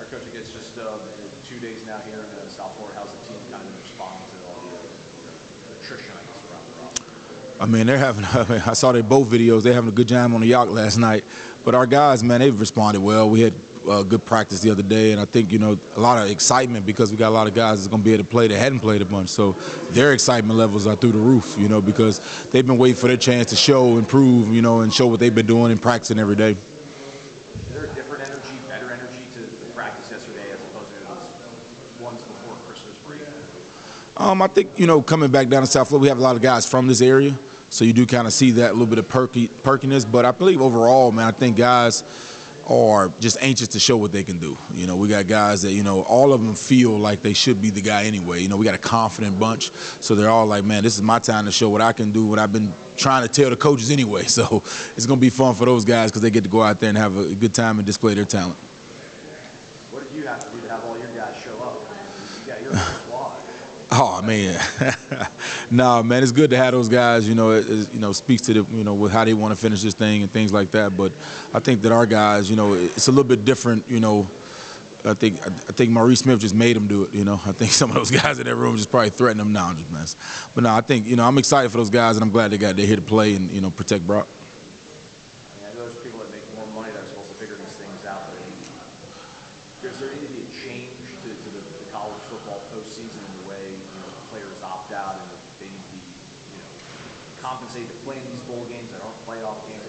Our coach, I guess just 2 days now here in South Florida. How's the team kind of responding to all the attrition, I guess, around the roster? I mean, they're having. I mean, I saw they both videos. They're having a good time on the yacht last night. But our guys, man, they've responded well. We had good practice the other day, and I think a lot of excitement because we got a lot of guys that's going to be able to play that hadn't played a bunch. So their excitement levels are through the roof, because they've been waiting for their chance to show, improve, and show what they've been doing and practicing every day. Is there a different energy, better energy to the practice yesterday as opposed to those ones before Christmas break? I think, coming back down to South Florida, we have a lot of guys from this area. So you do kind of see that little bit of perkiness. But I believe overall, man, I think guys are just anxious to show what they can do. We got guys that, all of them feel like they should be the guy anyway. We got a confident bunch. So they're all like, man, this is my time to show what I can do, what I've been trying to tell the coaches anyway. So it's going to be fun for those guys because they get to go out there and have a good time and display their talent. What did you have to do to have all your guys show up? You got your squad. Oh, man. No, man, it's good to have those guys, it speaks to with how they want to finish this thing and things like that. But I think that our guys, it's a little bit different, I think Maurice Smith just made them do it, I think some of those guys in that room just probably threatened them now. But no, I think, I'm excited for those guys, and I'm glad they're here to play and, protect Brock. I know there's people that make more money that are supposed to figure these things out, but is there need to be a change to the college football postseason in the way players opt out and they need to be compensated to play in these bowl games that aren't playoff games?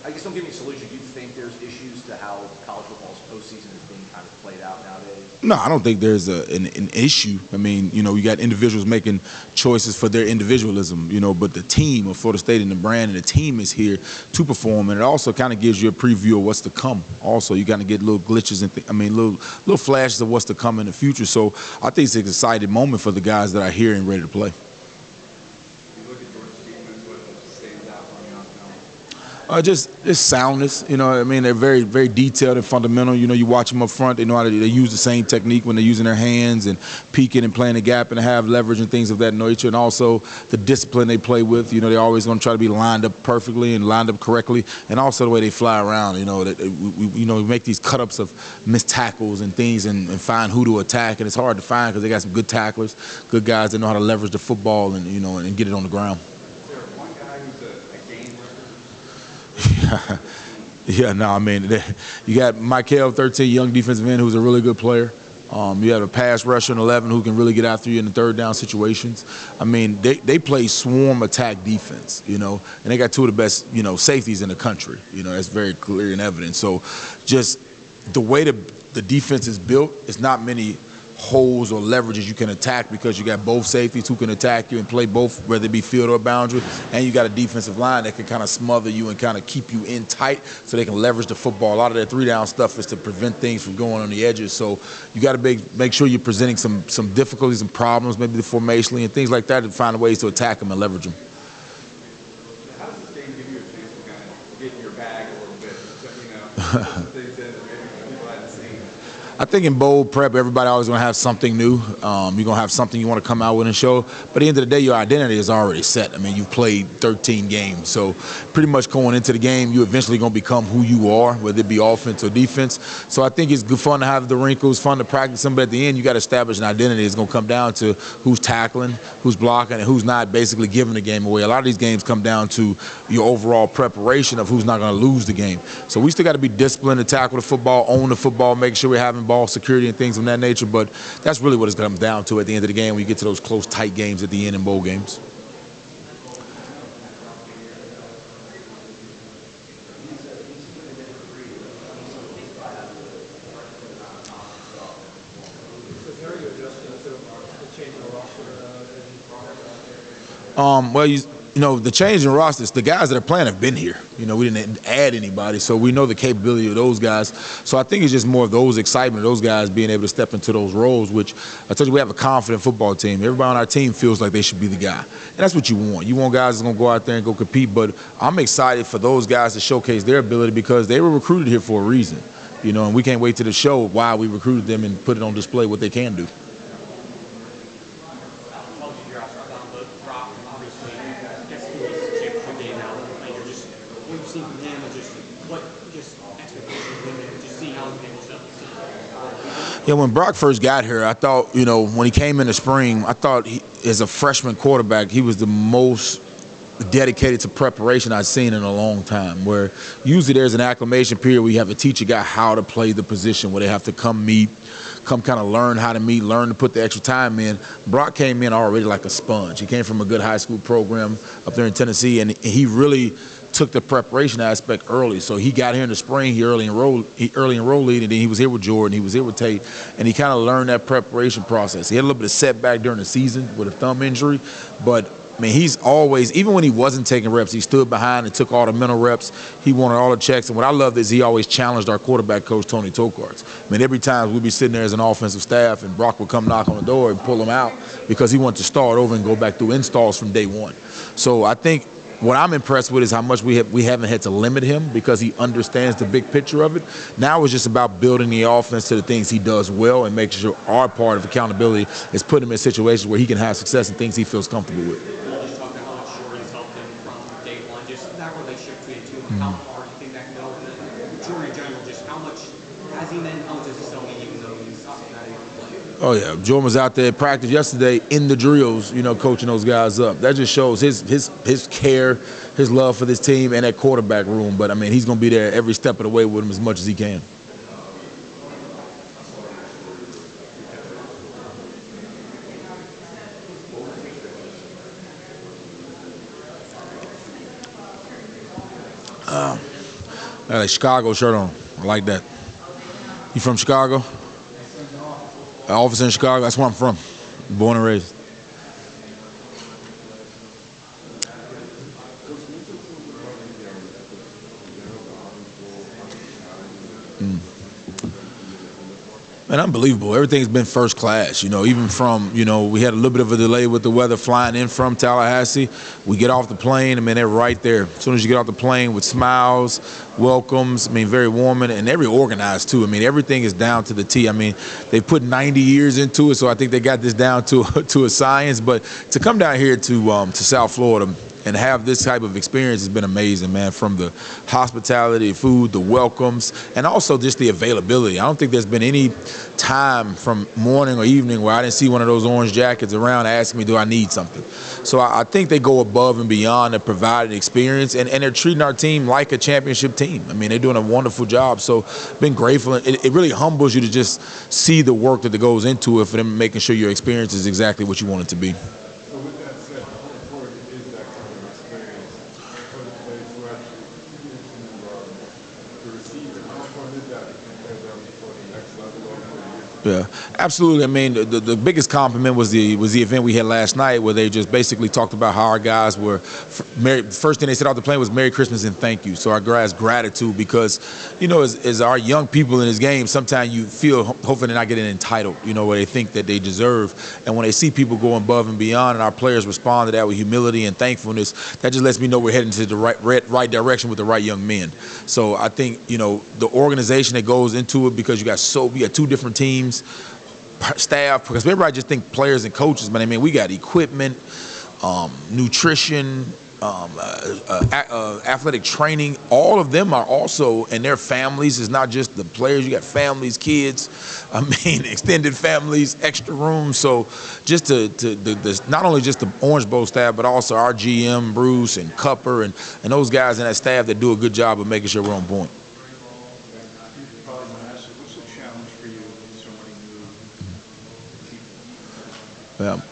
I guess don't give me a solution. Do you think there's issues to how college football's postseason is being kind of played out nowadays? No, I don't think there's an issue. I mean, you got individuals making choices for their individualism, but the team of Florida State and the brand and the team is here to perform, and it also kind of gives you a preview of what's to come. Also, you kind of get little glitches and little flashes of what's to come in the future. So I think it's an exciting moment for the guys that are here and ready to play. Just soundness, they're very, very detailed and fundamental. You watch them up front, they know how they use the same technique when they're using their hands and peeking and playing the gap and have leverage and things of that nature. And also the discipline they play with, they're always going to try to be lined up perfectly and lined up correctly. And also the way they fly around, we make these cut-ups of missed tackles and things and find who to attack. And it's hard to find because they got some good tacklers, good guys that know how to leverage the football and, and get it on the ground. Yeah, no, you got Michael, 13, young defensive end, who's a really good player. You have a pass rusher in 11 who can really get after you in the third down situations. They play swarm attack defense, and they got two of the best, safeties in the country. That's very clear and evident. So just the way the defense is built, it's not many holes or leverages you can attack because you got both safeties who can attack you and play both, whether it be field or boundary, and you got a defensive line that can kind of smother you and kind of keep you in tight so they can leverage the football. A lot of that three-down stuff is to prevent things from going on the edges. So you got to make sure you're presenting some difficulties and problems, maybe formationally and things like that, and find ways to attack them and leverage them. How does this game give you a chance to kind of get in your bag a little bit? Things that maybe people hadn't seen. I think in bowl prep, everybody always going to have something new. You're going to have something you want to come out with and show. But at the end of the day, your identity is already set. You've played 13 games. So pretty much going into the game, you're eventually going to become who you are, whether it be offense or defense. So I think it's good fun to have the wrinkles, fun to practice them. But at the end, you got to establish an identity. It's going to come down to who's tackling, who's blocking, and who's not basically giving the game away. A lot of these games come down to your overall preparation of who's not going to lose the game. So we still got to be disciplined to tackle the football, own the football, make sure we're having ball security and things of that nature, but that's really what it comes down to at the end of the game when you get to those close, tight games at the end in bowl games. Well, the change in rosters, the guys that are playing have been here. We didn't add anybody, so we know the capability of those guys. So I think it's just more of those excitement of those guys being able to step into those roles, which I told you we have a confident football team. Everybody on our team feels like they should be the guy. And that's what you want. You want guys that's going to go out there and go compete, but I'm excited for those guys to showcase their ability because they were recruited here for a reason. And we can't wait to the show why we recruited them and put it on display what they can do. Seen from him and just expectations and just seeing how he handles stuff. Yeah, when Brock first got here, I thought, when he came in the spring, I thought as a freshman quarterback, he was the most dedicated to preparation I've seen in a long time, where usually there's an acclimation period where you have to teach a guy how to play the position, where they have to come kind of learn how to meet, learn to put the extra time in. Brock came in already like a sponge. He came from a good high school program up there in Tennessee, and he really took the preparation aspect early. So he got here in the spring, he early enrolled lead, and then he was here with Jordan, he was here with Tate, and he kind of learned that preparation process. He had a little bit of setback during the season with a thumb injury, but he's always, even when he wasn't taking reps, he stood behind and took all the mental reps. He wanted all the checks. And what I love is he always challenged our quarterback coach, Tony Tokarz. Every time we'd be sitting there as an offensive staff and Brock would come knock on the door and pull him out because he wanted to start over and go back through installs from day one. So I think what I'm impressed with is how much we haven't had to limit him because he understands the big picture of it. Now it's just about building the offense to the things he does well and making sure our part of accountability is putting him in situations where he can have success and things he feels comfortable with. That relationship between the two, how far do you think that can go? And Jordan in general, just how much has he meant, how much does he still mean, even though he's not even playing? Oh, yeah. Jordan was out there at practice yesterday in the drills, coaching those guys up. That just shows his care, his love for this team and that quarterback room. But, he's going to be there every step of the way with him as much as he can. I got a Chicago shirt on. I like that. You from Chicago? An officer in Chicago? That's where I'm from. Born and raised. Man, unbelievable. Everything's been first class, even from, we had a little bit of a delay with the weather flying in from Tallahassee. We get off the plane, they're right there. As soon as you get off the plane with smiles, welcomes, very warm and very organized too. Everything is down to the T. They put 90 years into it, so I think they got this down to a science. But to come down here to South Florida and have this type of experience has been amazing, man, from the hospitality, food, the welcomes, and also just the availability. I don't think there's been any time from morning or evening where I didn't see one of those orange jackets around asking me, do I need something? So I think they go above and beyond to provide an experience, and they're treating our team like a championship team. They're doing a wonderful job, so been grateful. It really humbles you to just see the work that goes into it for them making sure your experience is exactly what you want it to be. Yeah, absolutely. The biggest compliment was the event we had last night, where they just basically talked about how our guys were first thing they said off the plane was Merry Christmas and thank you. So our guys' gratitude, because as our young people in this game, sometimes you feel hopefully they're not getting entitled, where they think that they deserve. And when they see people going above and beyond, and our players respond to that with humility and thankfulness, that just lets me know we're heading to the right direction with the right young men. So I think the organization that goes into it, because we got two different teams, staff, because everybody just think players and coaches, but we got equipment, nutrition, athletic training. All of them are also, and their families. It's not just the players. You got families, kids, extended families, extra rooms. So just not only just the Orange Bowl staff, but also our GM, Bruce, and Cupper, and those guys in that staff that do a good job of making sure we're on point.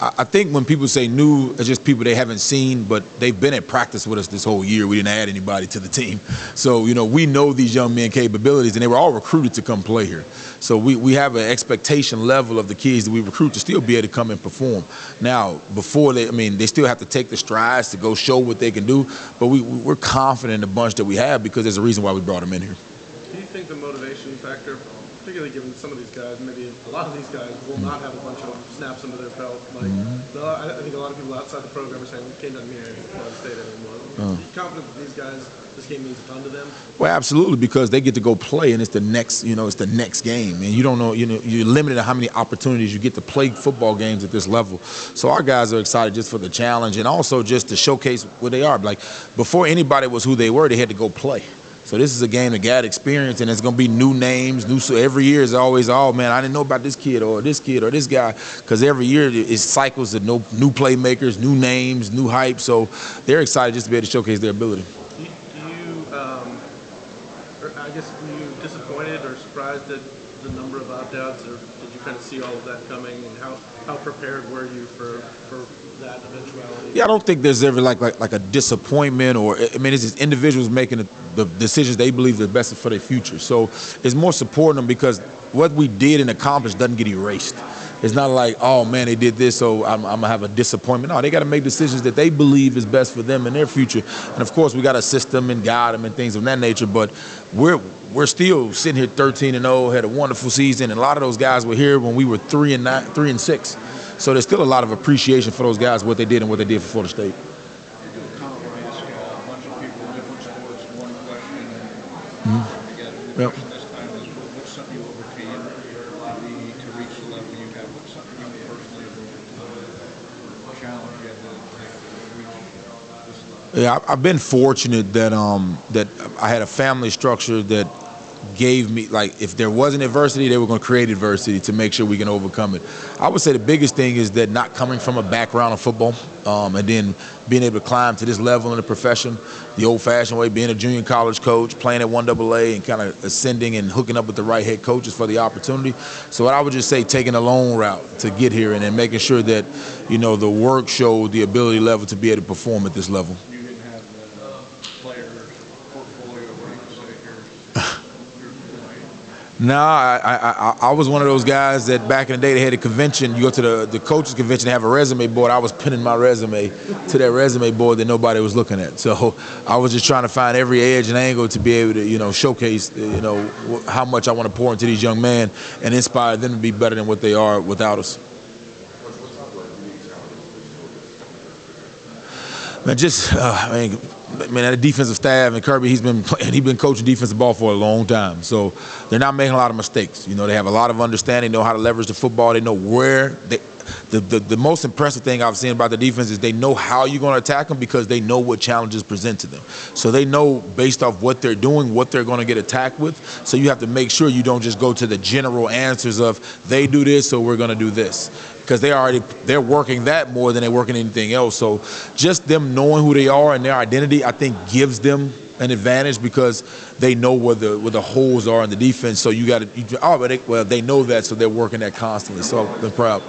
I think when people say new, it's just people they haven't seen, but they've been at practice with us this whole year. We didn't add anybody to the team. So, we know these young men capabilities, and they were all recruited to come play here. So we have an expectation level of the kids that we recruit to still be able to come and perform. Now, before they still have to take the strides to go show what they can do, but we're confident in the bunch that we have because there's a reason why we brought them in here. Do you think the motivation factor, particularly given some of these guys, maybe a lot of these guys will not have a bunch of snaps under their belt? I think a lot of people outside the program are saying, we can't doesn't mean anything for Florida State anymore. Are you confident that these guys, this game means a ton to them? Well, absolutely, because they get to go play, and it's the next game. And you don't know, you're limited to how many opportunities you get to play football games at this level. So our guys are excited just for the challenge and also just to showcase what they are. Like, before anybody was who they were, they had to go play. So this is a game that got experience, and it's going to be new names. So every year is always, oh, man, I didn't know about this kid or this guy, because every year it cycles of new playmakers, new names, new hype. So they're excited just to be able to showcase their ability. Do you or I guess, were you disappointed or surprised at the number of opt-outs, or did you kind of see all of that coming, and how prepared were you for that eventuality? Yeah, I don't think there's ever like a disappointment, or I mean, it's just individuals making the decisions they believe are best for their future. So it's more supporting them, because what we did and accomplished doesn't get erased. It's not like, oh man, they did this, so I'm gonna have a disappointment. No, they got to make decisions that they believe is best for them and their future. And of course, we got to assist them and guide them and things of that nature. But we're still sitting here 13-0, had a wonderful season, and a lot of those guys were here when we were 3-9, 3-6. So there's still a lot of appreciation for those guys, what they did and what they did for Florida State. Kind of want to ask a bunch of people in different sports one question, and again, the Yep. question this time is, what's something you overcame to reach the level you have? What's something you personally challenged you to reach this level? Yeah, I've been fortunate that that I had a family structure that gave me, like, if there wasn't adversity, they were going to create adversity to make sure we can overcome it. I would say the biggest thing is that not coming from a background of football, and then being able to climb to this level in the profession, the old-fashioned way, being a junior college coach, playing at 1AA, and kind of ascending and hooking up with the right head coaches for the opportunity. So I would just say taking a long route to get here, and then making sure that, you know, the work showed the ability level to be able to perform at this level. You didn't have the players' portfolio where you could say, here's No, I was one of those guys that back in the day they had a convention. You go to the coaches convention, they have a resume board. I was pinning my resume to that resume board that nobody was looking at. So I was just trying to find every edge and angle to be able to, you know, showcase, you know, how much I want to pour into these young men and inspire them to be better than what they are without us. Man, just the defensive staff and Kirby, he's been coaching defensive ball for a long time. So they're not making a lot of mistakes. You know, they have a lot of understanding, know how to leverage the football. They know where the most impressive thing I've seen about the defense is they know how you're going to attack them, because they know what challenges present to them. So they know based off what they're doing, what they're going to get attacked with. So you have to make sure you don't just go to the general answers of they do this, so we're going to do this. Because they're working that more than they're working anything else. So just them knowing who they are and their identity, I think, gives them an advantage, because they know where the holes are in the defense. So they know that, so they're working that constantly. So they're proud.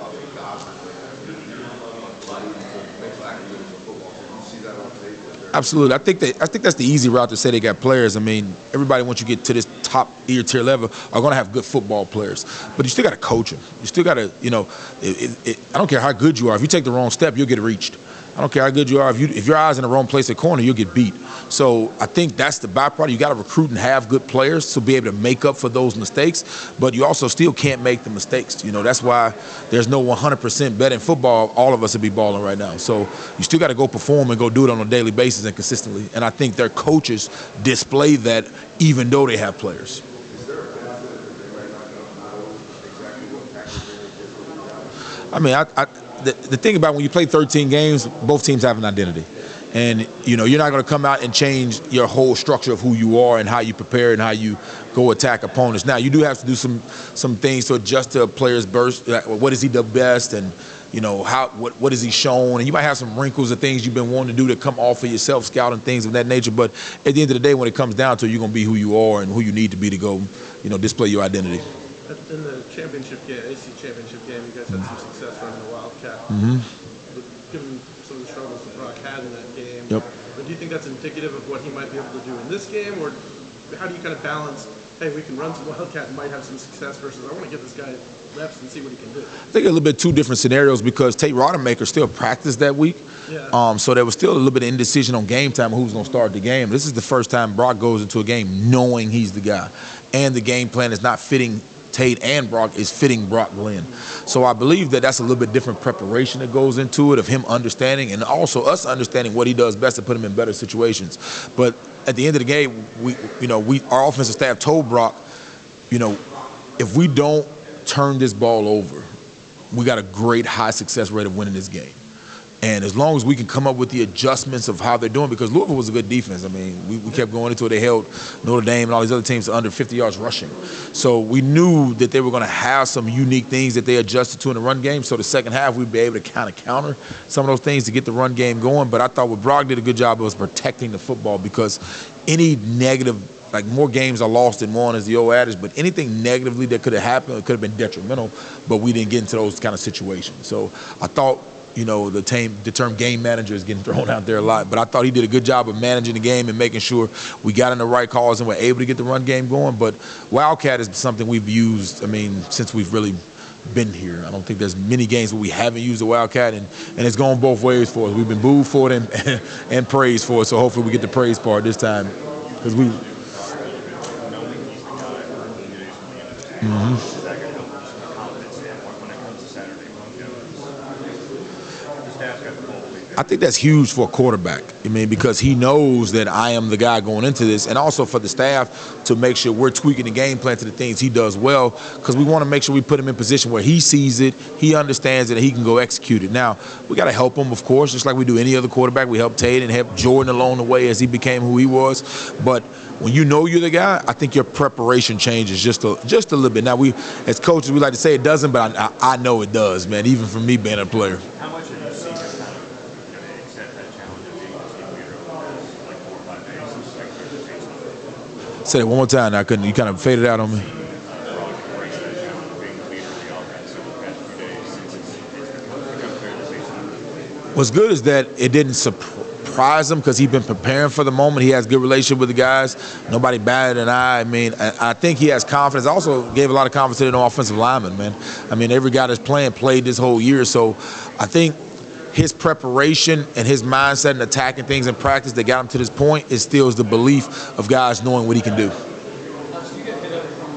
Absolutely. I think that's the easy route to say they got players. I mean, everybody, once you get to this top tier level, are going to have good football players. But you still got to coach them. You still got to, you know, I don't care how good you are. If you take the wrong step, you'll get reached. I don't care how good you are. If your eyes in the wrong place at corner, you'll get beat. So I think that's the byproduct. You got to recruit and have good players to be able to make up for those mistakes. But you also still can't make the mistakes. You know, that's why there's no 100% bet in football. All of us would be balling right now. So you still got to go perform and go do it on a daily basis and consistently. And I think their coaches display that, even though they have players. I mean, the thing about when you play 13 games, both teams have an identity. And, you know, you're not going to come out and change your whole structure of who you are and how you prepare and how you go attack opponents. Now, you do have to do some things to adjust to a player's burst. What is he the best? And, you know, what is he shown? And you might have some wrinkles of things you've been wanting to do to come off of yourself, scout and things of that nature. But at the end of the day, when it comes down to it, you're going to be who you are and who you need to be to go, you know, display your identity. In the championship game, AC championship game, you guys had some success running the Wildcat. But given some of the struggles that Brock had in that game, but do you think that's indicative of what he might be able to do in this game, or how do you kind of balance, hey, we can run some Wildcat and might have some success, versus I want to give this guy reps and see what he can do? I think a little bit two different scenarios, because Tate Rodemaker still practiced that week. Yeah. So there was still a little bit of indecision on game time, who's going to start the game. This is the first time Brock goes into a game knowing he's the guy, and the game plan is not fitting Tate and Brock, is fitting Brock Glenn. So I believe that that's a little bit different preparation that goes into it, of him understanding and also us understanding what he does best to put him in better situations. But at the end of the game, our offensive staff told Brock, you know, if we don't turn this ball over, we got a great high success rate of winning this game. And as long as we can come up with the adjustments of how they're doing, because Louisville was a good defense. I mean, we kept going into it. They held Notre Dame and all these other teams to under 50 yards rushing. So we knew that they were going to have some unique things that they adjusted to in the run game. So the second half, we'd be able to kind of counter some of those things to get the run game going. But I thought what Brock did a good job of was protecting the football, because any negative, like more games are lost than won is the old adage, but anything negatively that could have happened, it could have been detrimental, but we didn't get into those kind of situations. So I thought, you know, the term game manager is getting thrown out there a lot, but I thought he did a good job of managing the game and making sure we got in the right calls and were able to get the run game going. But Wildcat is something we've used, I mean, since we've really been here. I don't think there's many games where we haven't used the Wildcat, and it's gone both ways for us. We've been booed for it and praised for it, so hopefully we get the praise part this time, because we – I think that's huge for a quarterback. I mean, because he knows that I am the guy going into this, and also for the staff to make sure we're tweaking the game plan to the things he does well, because we want to make sure we put him in position where he sees it, he understands it, and he can go execute it. Now, we got to help him, of course, just like we do any other quarterback. We help Tate and help Jordan along the way as he became who he was. But when you know you're the guy, I think your preparation changes just a little bit. Now, we, as coaches, we like to say it doesn't, but I know it does, man, even from me being a player. How much have you seen him kind of accept that challenge of being a team leader over the last, like 4 or 5 days? Say that one more time. I couldn't. You kind of faded out on me. What's good is that it didn't surprise him, because he's been preparing for the moment. He has a good relationship with the guys. Nobody better than I mean, I think he has confidence. I also gave a lot of confidence to the offensive lineman, man. I mean, every guy that's played this whole year. So I think his preparation and his mindset and attacking things in practice that got him to this point instills the belief of guys knowing what he can do. Do you get hit up from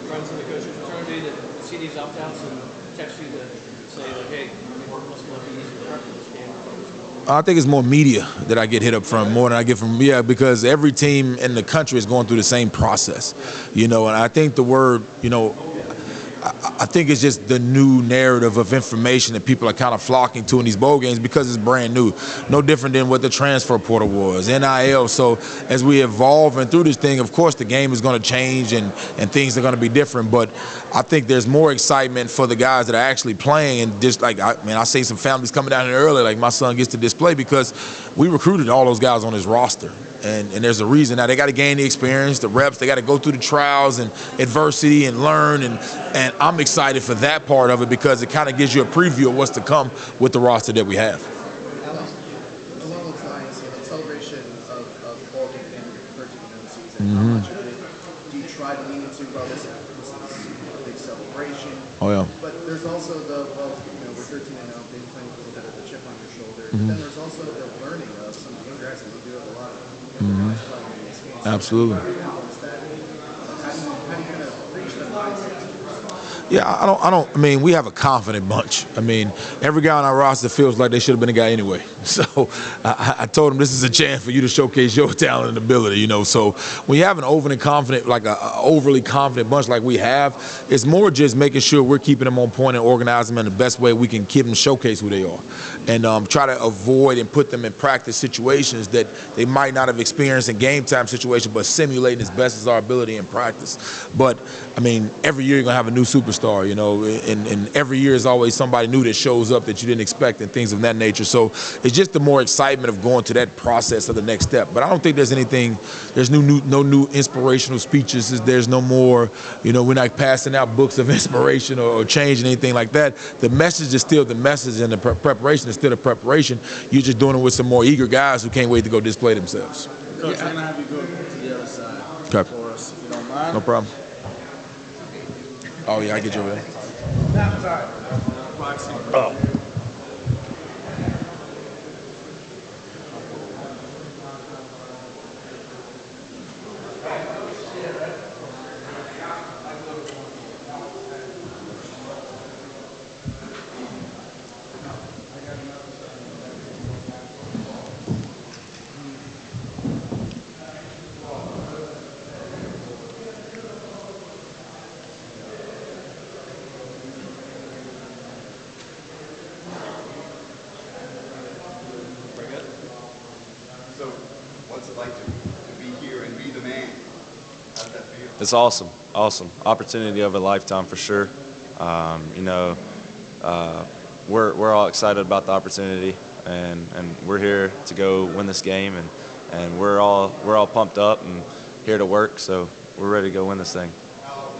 friends in the coaching fraternity that see these opt-outs and text you to say, like, hey, work must be easy to prep for this game? I think it's more media that I get hit up from more than I get from, because every team in the country is going through the same process, and I think the word, I think it's just the new narrative of information that people are kind of flocking to in these bowl games, because it's brand new. No different than what the transfer portal was, NIL. So as we evolve and through this thing, of course, the game is going to change and things are going to be different. But I think there's more excitement for the guys that are actually playing. And just like, I see some families coming down here early, like my son gets to display, because we recruited all those guys on his roster. And there's a reason. Now, they got to gain the experience, the reps. They got to go through the trials and adversity and learn. And I'm excited for that part of it, because it kind of gives you a preview of what's to come with the roster that we have. Alex, along those lines, the celebration of ball game and your first season, how much of it do you try to lean into? Well, this is a big celebration. Oh, yeah. But there's also we're 13 and now, maybe playing with a little bit of a chip on your shoulder. But then there's also the learning of some of the guys that you do have a lot of. Absolutely. How do you kind of reach that mindset? Yeah, I mean, we have a confident bunch. I mean, every guy on our roster feels like they should have been a guy anyway. So I told him this is a chance for you to showcase your talent and ability, So when you have an overly confident, like a overly confident bunch like we have, it's more just making sure we're keeping them on point and organizing them in the best way we can keep them showcase who they are. And try to avoid and put them in practice situations that they might not have experienced in game time situations, but simulating as best as our ability in practice. But, I mean, every year you're going to have a new superstar. And every year is always somebody new that shows up that you didn't expect and things of that nature. So it's just the more excitement of going to that process of the next step. But I don't think there's anything, there's no new inspirational speeches. There's no more, we're not passing out books of inspiration or changing anything like that. The message is still the message, and the preparation is still the preparation. You're just doing it with some more eager guys who can't wait to go display themselves. Coach, we're going to have you go to the other side for us, if you don't mind. No problem. Oh, yeah, I get you over there. Oh. like to be here and be the man? How does that feel? It's awesome, awesome. Opportunity of a lifetime for sure. You know, we're all excited about the opportunity, and we're here to go win this game, and we're all pumped up and here to work, so we're ready to go win this thing.